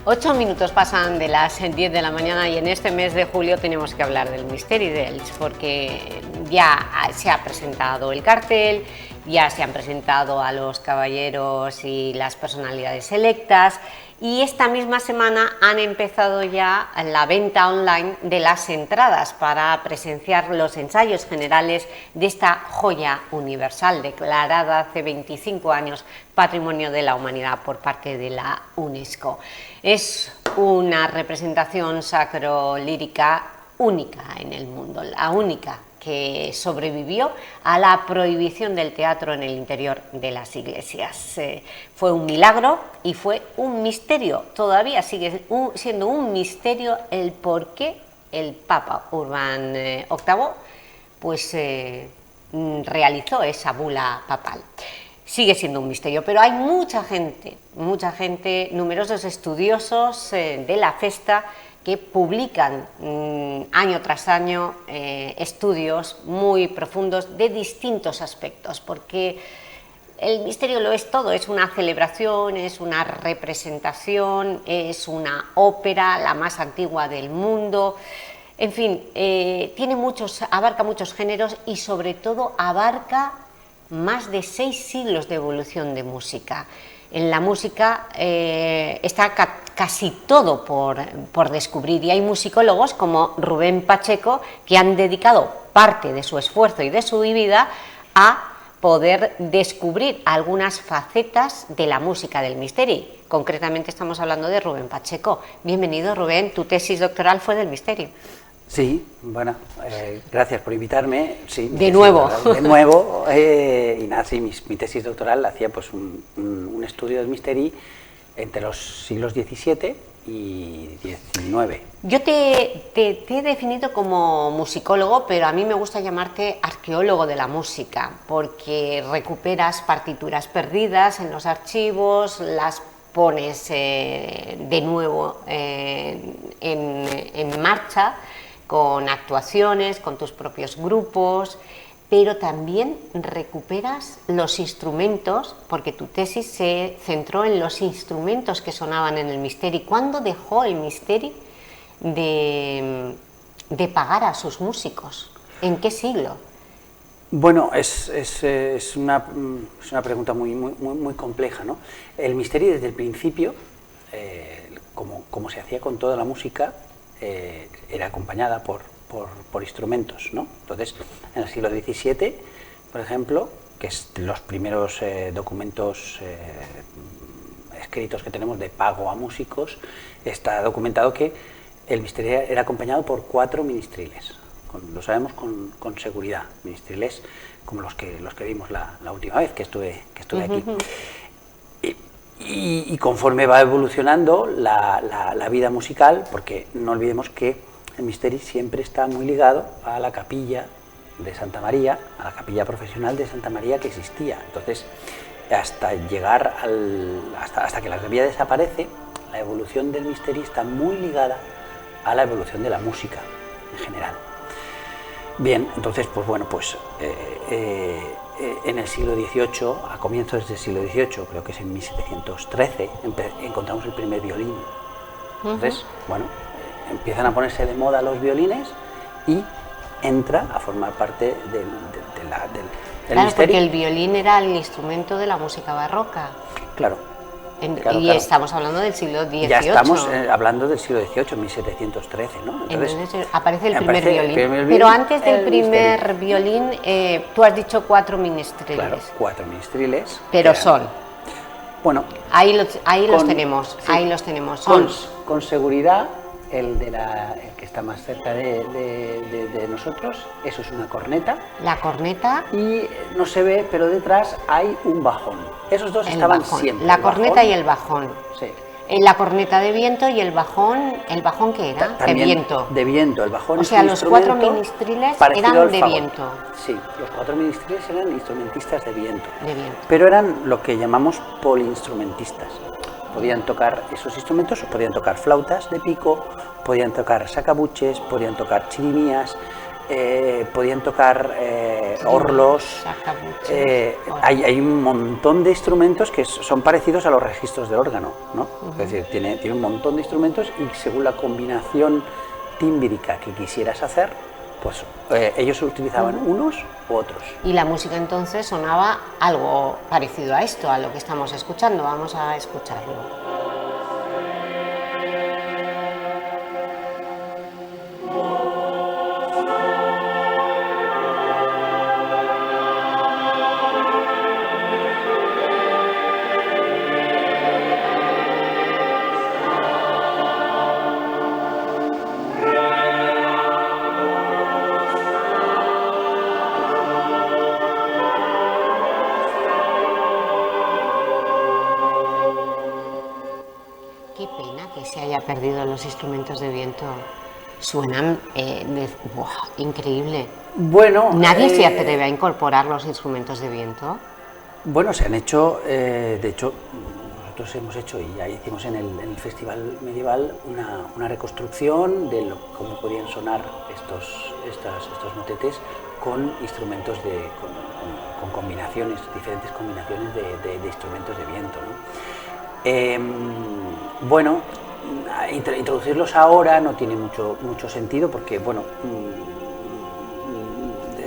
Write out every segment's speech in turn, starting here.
8 minutos pasan de las 10 de la mañana y en este mes de julio tenemos que hablar del Mystery d'Elx porque ya se ha presentado el cartel, ya se han presentado a los caballeros y las personalidades selectas y esta misma semana han empezado ya la venta online de las entradas para presenciar los ensayos generales de esta joya universal declarada hace 25 años Patrimonio de la Humanidad por parte de la UNESCO. Es una representación sacro-lírica única en el mundo, la única que sobrevivió a la prohibición del teatro en el interior de las iglesias. Fue un milagro y fue un misterio, todavía sigue siendo un misterio el por qué el Papa Urbán VIII pues, realizó esa bula papal. Sigue siendo un misterio, pero hay mucha gente, numerosos estudiosos de la festa que publican año tras año estudios muy profundos de distintos aspectos, porque el misterio lo es todo, es una celebración, es una representación, es una ópera, la más antigua del mundo, en fin, abarca muchos géneros y sobre todo abarca más de 6 siglos de evolución de música. En la música está casi todo por descubrir y hay musicólogos como Rubén Pacheco que han dedicado parte de su esfuerzo y de su vida a poder descubrir algunas facetas de la música del Mystery. Concretamente estamos hablando de Rubén Pacheco. Bienvenido, Rubén, tu tesis doctoral fue del Mystery. Sí, bueno, gracias por invitarme. Sí, de nuevo. Y nada, sí, mi tesis doctoral hacía pues un estudio del Mystery entre los siglos XVII y XIX. Yo te he definido como musicólogo, pero a mí me gusta llamarte arqueólogo de la música, porque recuperas partituras perdidas en los archivos, las pones de nuevo en marcha, con actuaciones, con tus propios grupos, pero también recuperas los instrumentos, porque tu tesis se centró en los instrumentos que sonaban en el Mystery. ¿Cuándo dejó el Mystery de pagar a sus músicos? ¿En qué siglo? Bueno, es una pregunta muy compleja, ¿no? El Mystery desde el principio, como se hacía con toda la música, era acompañada por instrumentos, ¿no? Entonces, en el siglo XVII, por ejemplo, que es los primeros documentos escritos que tenemos de pago a músicos, está documentado que el Mystery era acompañado por 4 ministriles. Lo sabemos con seguridad, ministriles como los que vimos la última vez que estuve aquí. Y conforme va evolucionando la vida musical, porque no olvidemos que el Mystery siempre está muy ligado a la capilla de Santa María, a la capilla profesional de Santa María que existía. Entonces, hasta llegar hasta que la capilla desaparece, la evolución del Mystery está muy ligada a la evolución de la música en general. Bien, entonces, pues bueno, pues en el siglo XVIII, a comienzos del siglo XVIII, creo que es en 1713, encontramos el primer violín. Entonces, bueno, empiezan a ponerse de moda los violines y entra a formar parte del claro, Mystery. Porque el violín era el instrumento de la música barroca. Claro. Claro. Estamos hablando del siglo XVIII. Ya estamos hablando del siglo XVIII, 1713, ¿no? Entonces aparece el primer violín. Pero antes del primer violín, tú has dicho 4 ministriles. Claro, 4 ministriles. Pero son. Bueno. Ahí los tenemos. Sí, ahí los tenemos. Con seguridad, el que está más cerca de nosotros, eso es una corneta. La corneta. Y no se ve, pero detrás hay un bajón. Esos dos estaban siempre. La corneta y el bajón. Sí. La corneta de viento y el bajón ¿qué era? También de viento. De viento, el bajón. O sea, los 4 ministriles eran de viento. Sí, los 4 ministriles eran instrumentistas de viento. De viento. Pero eran lo que llamamos poliinstrumentistas. Podían tocar esos instrumentos, podían tocar flautas de pico, podían tocar sacabuches, podían tocar chirimías, podían tocar orlos. Hay un montón de instrumentos que son parecidos a los registros del órgano, ¿no? Es decir, tiene un montón de instrumentos y según la combinación tímbrica que quisieras hacer, pues ellos utilizaban unos u otros. Y la música entonces sonaba algo parecido a esto, a lo que estamos escuchando. Vamos a escucharlo. Qué pena que se haya perdido los instrumentos de viento. Suenan increíble. Bueno, ¿Nadie se atreve a incorporar los instrumentos de viento? Bueno, se han hecho, de hecho, nosotros hemos hecho, y ya hicimos en el Festival Medieval, una reconstrucción de cómo podían sonar estos motetes con instrumentos con combinaciones, diferentes combinaciones de instrumentos de viento, ¿no? Bueno, introducirlos ahora no tiene mucho sentido porque, bueno,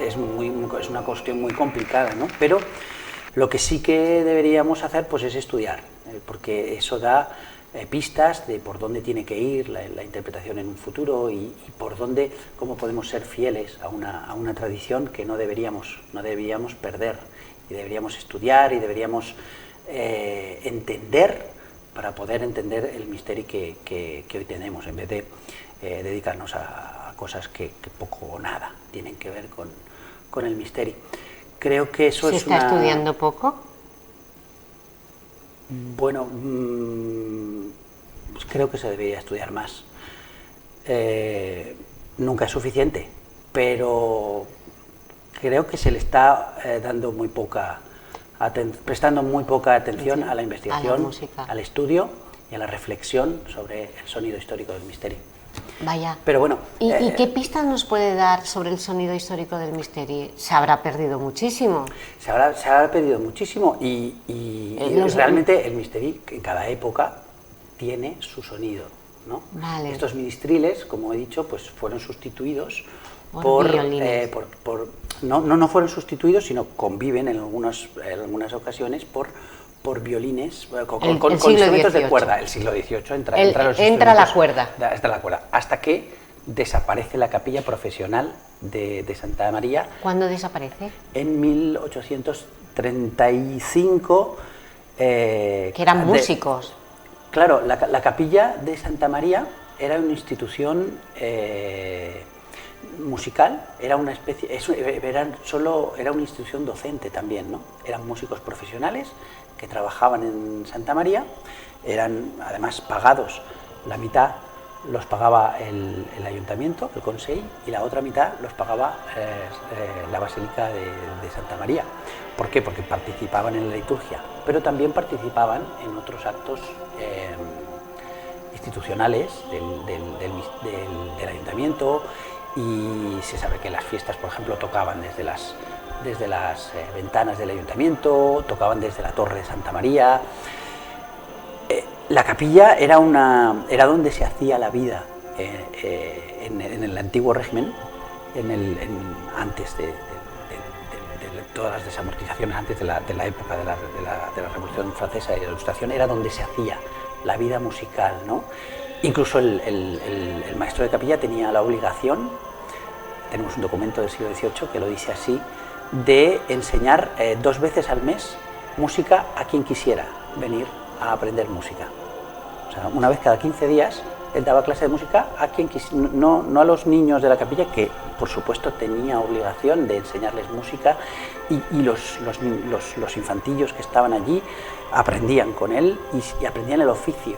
es una cuestión muy complicada, ¿no? Pero lo que sí que deberíamos hacer pues es estudiar, porque eso da pistas de por dónde tiene que ir la interpretación en un futuro y por dónde, cómo podemos ser fieles a una tradición que no deberíamos perder, y deberíamos estudiar y deberíamos entender para poder entender el misterio que hoy tenemos, en vez de dedicarnos a cosas que poco o nada tienen que ver con el misterio. Creo que eso ¿Se está estudiando poco? Bueno, pues creo que se debería estudiar más. Nunca es suficiente, pero creo que se le está prestando muy poca atención a la investigación, al estudio y a la reflexión sobre el sonido histórico del misterio. Vaya. Pero bueno. ¿Y qué pistas nos puede dar sobre el sonido histórico del misterio? Se habrá perdido muchísimo. Se habrá perdido muchísimo y realmente el misterio en cada época tiene su sonido, ¿no? Vale. Estos ministriles, como he dicho, pues fueron sustituidos no fueron sustituidos, sino conviven en algunas ocasiones por violines, con instrumentos de cuerda. El siglo XVIII entra la cuerda. Hasta que desaparece la capilla profesional de Santa María. ¿Cuándo desaparece? En 1835. Que eran músicos. Claro, la capilla de Santa María era una institución musical, era una institución docente también, ¿no? Eran músicos profesionales que trabajaban en Santa María, eran además pagados, la mitad los pagaba el ayuntamiento, el Consell, y la otra mitad los pagaba la Basílica de Santa María. ¿Por qué? Porque participaban en la liturgia, pero también participaban en otros actos institucionales del ayuntamiento, y se sabe que las fiestas, por ejemplo, tocaban desde las ventanas del ayuntamiento, tocaban desde la torre de Santa María. La capilla era donde se hacía la vida en el antiguo régimen, antes de todas las desamortizaciones, antes de la época de la Revolución Francesa y de la Ilustración, era donde se hacía la vida musical, ¿no? Incluso el maestro de capilla tenía la obligación, tenemos un documento del siglo XVIII que lo dice así, de enseñar 2 veces al mes música a quien quisiera venir a aprender música. O sea, una vez cada 15 días él daba clase de música a quien quisiera, no a los niños de la capilla, que por supuesto tenía obligación de enseñarles música, y los infantillos que estaban allí aprendían con él y aprendían el oficio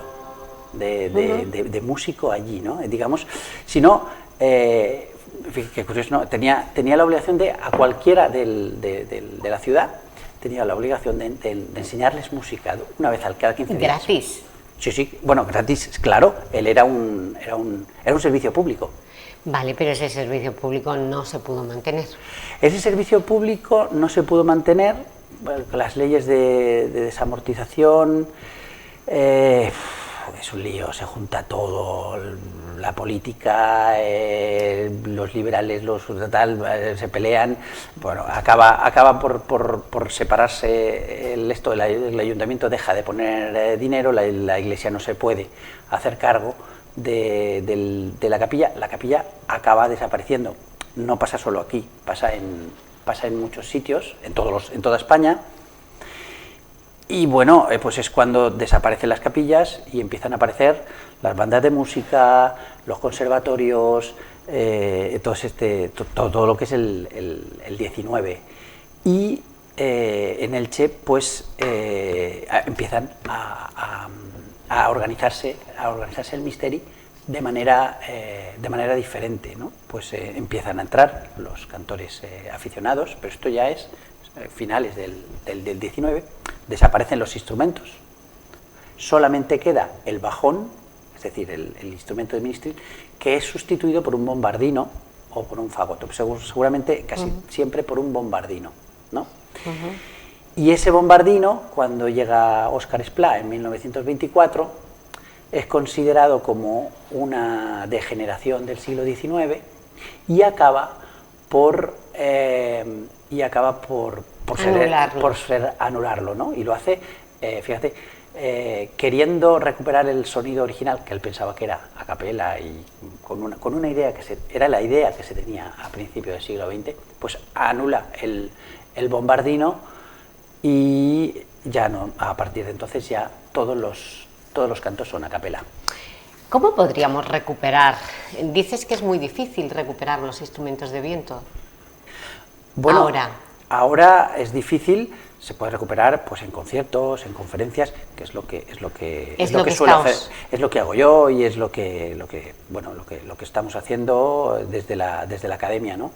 de músico allí, ¿no? Digamos, si no, qué curioso, ¿no? Tenía la obligación a cualquiera de la ciudad, tenía la obligación de enseñarles música una vez cada 15 días. ¿Gratis? Sí, bueno, gratis, claro, él era un servicio público. Vale, pero ese servicio público no se pudo mantener. Ese servicio público no se pudo mantener, bueno, con las leyes de desamortización, es un lío, se junta todo, la política, los liberales, los tal, se pelean, bueno, acaba por separarse esto, el ayuntamiento deja de poner dinero, la iglesia no se puede hacer cargo de la capilla acaba desapareciendo. No pasa solo aquí, pasa en muchos sitios, en toda España. Y bueno, pues es cuando desaparecen las capillas y empiezan a aparecer las bandas de música, los conservatorios, todo lo que es el 19. Y en Elche pues empiezan a organizarse el Misteri de manera diferente, ¿no? Pues empiezan a entrar los cantores aficionados, pero esto ya es finales del 19, desaparecen los instrumentos, solamente queda el bajón, es decir, el instrumento de Ministry, que es sustituido por un bombardino o por un fagot, seguramente casi siempre por un bombardino, ¿no? Y ese bombardino, cuando llega Óscar Esplá en 1924, es considerado como una degeneración del siglo XIX y acaba por anularlo, ¿no? Y lo hace, fíjate, queriendo recuperar el sonido original, que él pensaba que era a capela y con una idea era la idea que se tenía a principios del siglo XX, pues anula el bombardino y ya no, a partir de entonces ya todos los cantos son a capela. ¿Cómo podríamos recuperar? Dices que es muy difícil recuperar los instrumentos de viento. Bueno, ahora es difícil, se puede recuperar pues en conciertos, en conferencias, que es lo que suelo hacer, es lo que hago yo y es lo que estamos haciendo desde la academia, ¿no?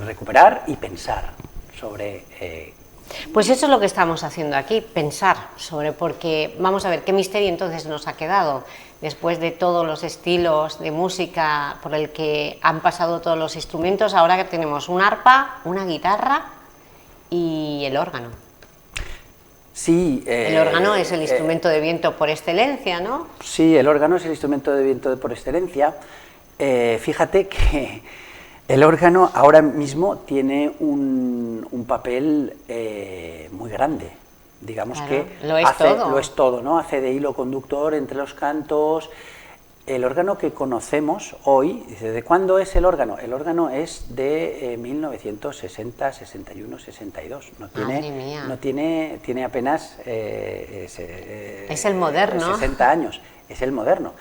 Recuperar y pensar sobre pues eso es lo que estamos haciendo aquí, pensar sobre, porque vamos a ver qué misterio entonces nos ha quedado después de todos los estilos de música por el que han pasado todos los instrumentos. Ahora que tenemos un arpa, una guitarra y el órgano. Sí, el órgano es el instrumento de viento por excelencia, ¿no? Sí, el órgano es el instrumento de viento por excelencia. Fíjate que el órgano ahora mismo tiene un papel muy grande, digamos, claro, que lo es todo, ¿no? Hace de hilo conductor entre los cantos. El órgano que conocemos hoy, ¿de cuándo es el órgano? El órgano es de 1960, 61, 62. Tiene apenas es el moderno. 60 años. Es el moderno.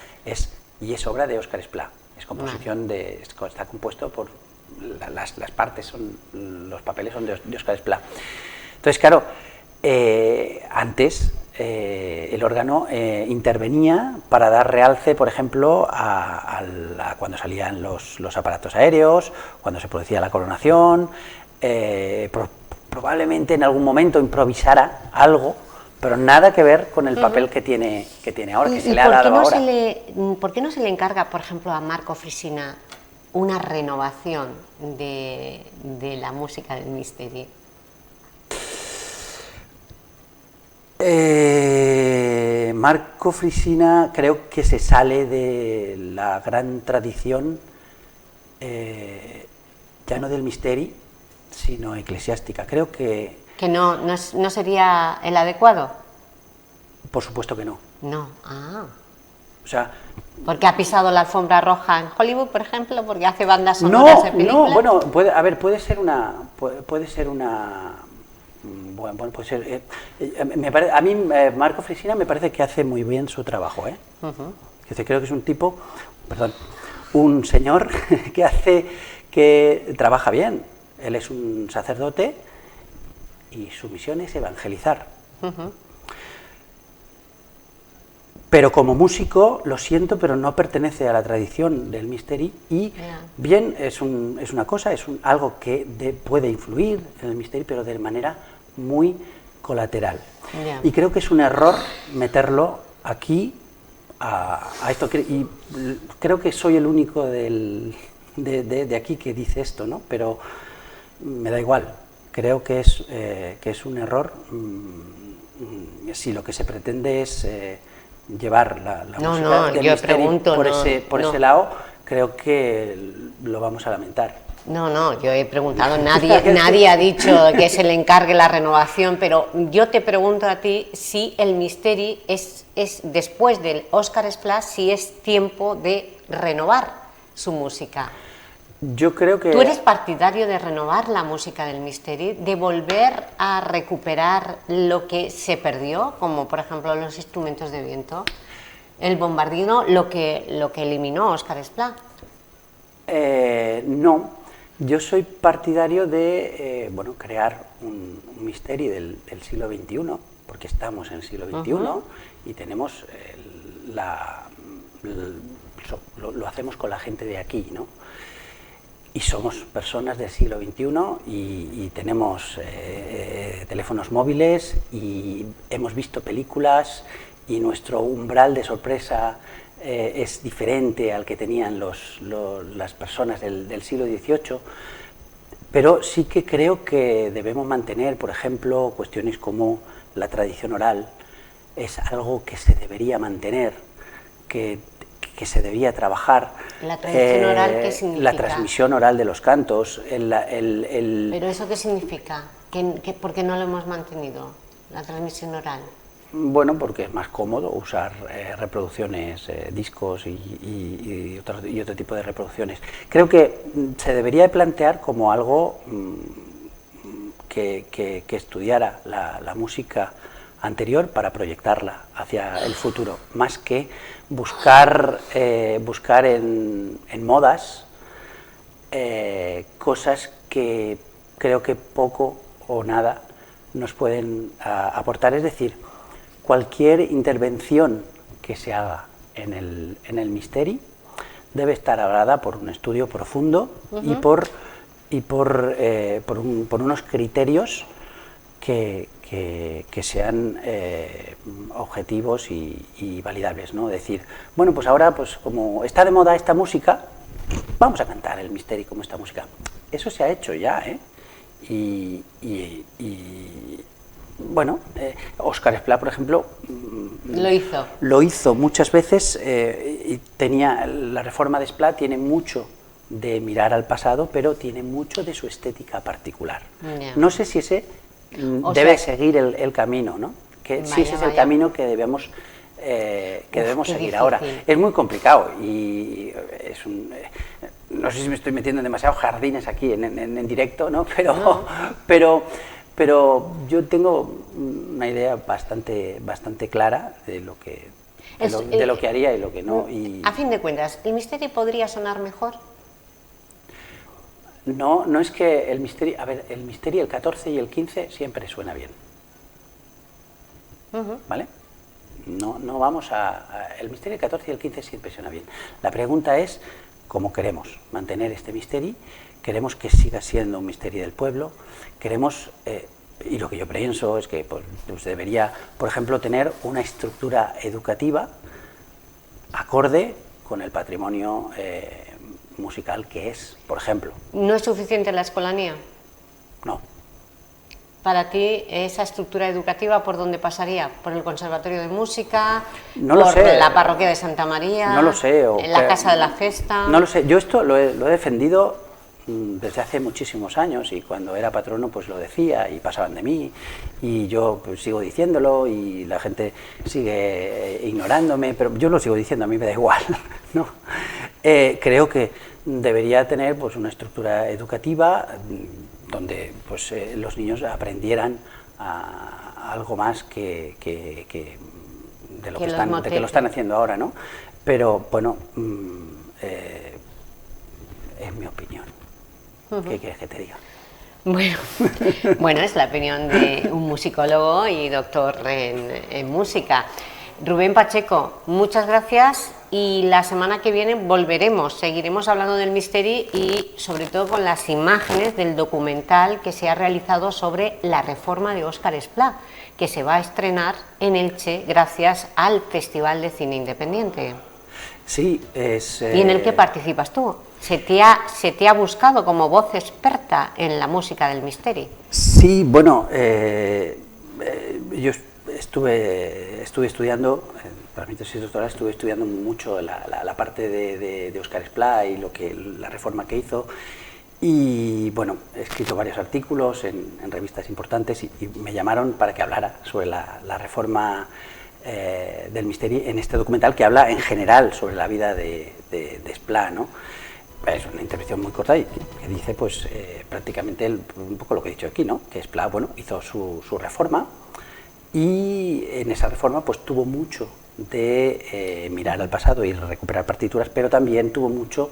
Y es obra de Óscar Esplá. Es composición está compuesto por las partes, los papeles son de Óscar Esplá. Entonces, claro, antes el órgano intervenía para dar realce, por ejemplo, cuando salían los aparatos aéreos, cuando se producía la coronación, probablemente en algún momento improvisara algo, pero nada que ver con el papel que tiene ahora, que se le ha dado ahora. ¿Por qué no se le encarga, por ejemplo, a Marco Frisina una renovación de la música del Misteri? Marco Frisina creo que se sale de la gran tradición, ya no del Misteri, sino eclesiástica. Creo que no sería el adecuado. Por supuesto que no. No, O sea, porque ha pisado la alfombra roja en Hollywood, por ejemplo, porque hace bandas sonoras de películas. No, bueno, puede ser una a mí Marco Frisina me parece que hace muy bien su trabajo, ¿eh? Creo que es un tipo, un señor que trabaja bien. Él es un sacerdote y su misión es evangelizar. Pero como músico, lo siento, pero no pertenece a la tradición del Misteri y bien, es una cosa, algo que puede influir en el Misteri, pero de manera muy colateral. Y creo que es un error meterlo aquí a esto. Y creo que soy el único de aquí que dice esto, ¿no? Pero me da igual. Creo que es un error. Si lo que se pretende es llevar la música del Misteri por ese lado, creo que lo vamos a lamentar. No, yo he preguntado, nadie ha dicho que se le encargue la renovación, pero yo te pregunto a ti si el Misteri es después del Óscar Esplá, si es tiempo de renovar su música. Yo creo que... ¿Tú eres partidario de renovar la música del Misteri, de volver a recuperar lo que se perdió, como por ejemplo los instrumentos de viento, el bombardino, lo que eliminó Óscar Esplá? No. Yo soy partidario de crear un Misteri del siglo XXI, porque estamos en el siglo XXI y tenemos lo hacemos con la gente de aquí, ¿no? Y somos personas del siglo XXI y tenemos teléfonos móviles y hemos visto películas y nuestro umbral de sorpresa es diferente al que tenían las personas del siglo XVIII, pero sí que creo que debemos mantener, por ejemplo, cuestiones como la tradición oral. Es algo que se debería mantener, que se debía trabajar. ¿La tradición oral qué significa? La transmisión oral de los cantos. ¿Pero eso qué significa? ¿Por qué no lo hemos mantenido, la transmisión oral? Bueno, porque es más cómodo usar reproducciones, discos y otro tipo de reproducciones. Creo que se debería de plantear como algo que estudiara la música anterior para proyectarla hacia el futuro, más que buscar en modas cosas que creo que poco o nada nos pueden aportar. Es decir, cualquier intervención que se haga en el Misteri debe estar avalada por un estudio profundo y por unos criterios que sean objetivos y validables, ¿no? Decir, bueno, pues ahora, pues como está de moda esta música, vamos a cantar el Misteri como esta música. Eso se ha hecho ya, ¿eh? Bueno, Óscar Esplá, por ejemplo, lo hizo muchas veces y la reforma de Esplá tiene mucho de mirar al pasado, pero tiene mucho de su estética particular. Yeah. No sé si ese debe seguir el camino, ¿no? Si ese es el camino que debemos seguir ahora. Es muy complicado y no sé si me estoy metiendo en demasiados jardines aquí en directo, ¿no? Pero yo tengo una idea bastante clara de lo que haría y lo que no. A fin de cuentas, ¿el Misteri podría sonar mejor? No es que el Misteri... A ver, el Misteri, el 14 y el 15 siempre suena bien. ¿Vale? No vamos el Misteri, el 14 y el 15 siempre suena bien. La pregunta es cómo queremos mantener este Misteri. Queremos que siga siendo un Misteri del pueblo. Queremos... y lo que yo pienso es que pues debería, por ejemplo, tener una estructura educativa acorde con el patrimonio musical que es, por ejemplo. ¿No es suficiente la escolanía? No. ¿Para ti esa estructura educativa por dónde pasaría? ¿Por el Conservatorio de Música? No lo sé. ¿Por la Parroquia de Santa María? No lo sé. ¿En la Casa de la Festa? No lo sé. Yo esto lo he defendido desde hace muchísimos años y cuando era patrono pues lo decía y pasaban de mí y yo pues sigo diciéndolo y la gente sigue ignorándome, pero yo lo sigo diciendo, a mí me da igual, ¿no? Creo que debería tener pues una estructura educativa donde pues los niños aprendieran algo más que de lo que lo están haciendo ahora, ¿no? Pero bueno, es mi opinión. ¿Qué quieres que te diga? Bueno, es la opinión de un musicólogo y doctor en música. Rubén Pacheco, muchas gracias y la semana que viene seguiremos hablando del Misteri y sobre todo con las imágenes del documental que se ha realizado sobre la reforma de Óscar Esplá, que se va a estrenar en Elche gracias al Festival de Cine Independiente. Sí, ¿Y en el que participas tú? ¿Se te ha buscado como voz experta en la música del Misteri? Sí, bueno, yo estuve estudiando, para mi tesis doctoral estuve estudiando mucho la parte de Óscar Esplá y la reforma que hizo. Y bueno, he escrito varios artículos en revistas importantes y me llamaron para que hablara sobre la reforma del Misteri en este documental que habla en general sobre la vida de Esplá, ¿no? Es una intervención muy corta y que dice pues prácticamente un poco lo que he dicho aquí, ¿no? Que Esplá, bueno, hizo su reforma y en esa reforma pues tuvo mucho de mirar al pasado y recuperar partituras, pero también tuvo mucho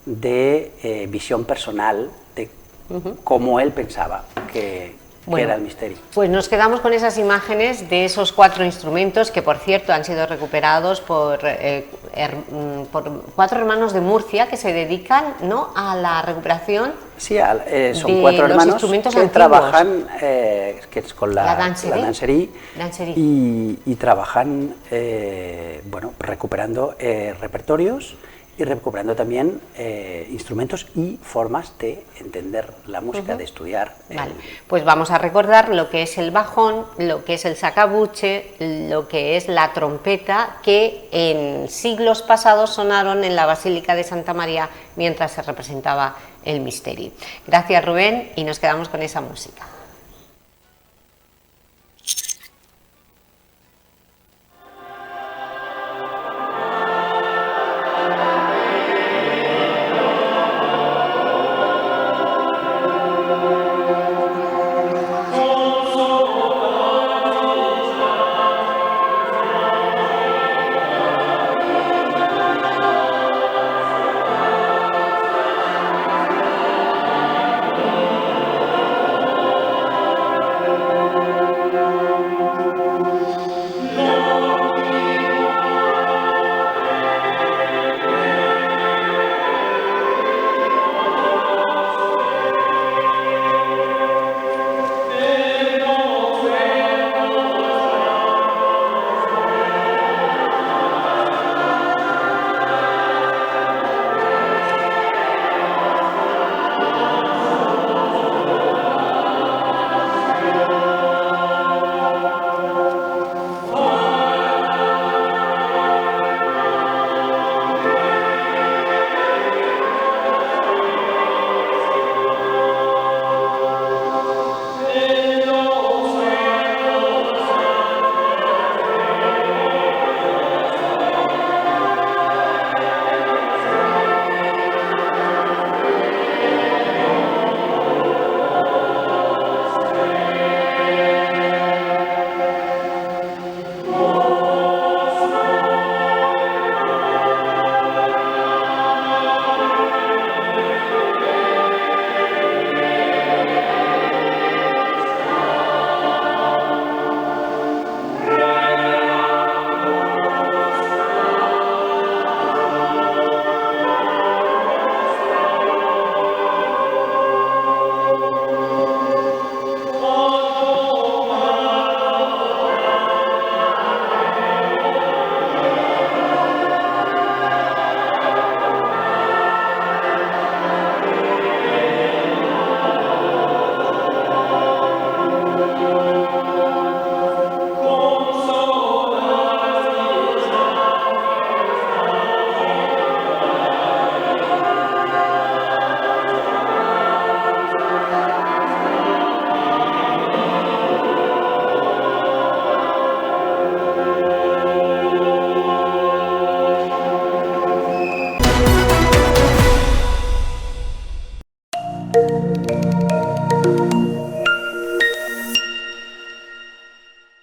de visión personal de cómo él pensaba que era el Misteri. Pues nos quedamos con esas imágenes de esos 4 instrumentos que, por cierto, han sido recuperados por 4 hermanos de Murcia que se dedican, ¿no?, a la recuperación. Sí, son 4 hermanos que trabajan que es con la danserie y trabajan bueno, recuperando repertorios y recuperando también instrumentos y formas de entender la música, de estudiar. Vale, pues vamos a recordar lo que es el bajón, lo que es el sacabuche, lo que es la trompeta, que en siglos pasados sonaron en la Basílica de Santa María mientras se representaba el Misteri. Gracias, Rubén, y nos quedamos con esa música.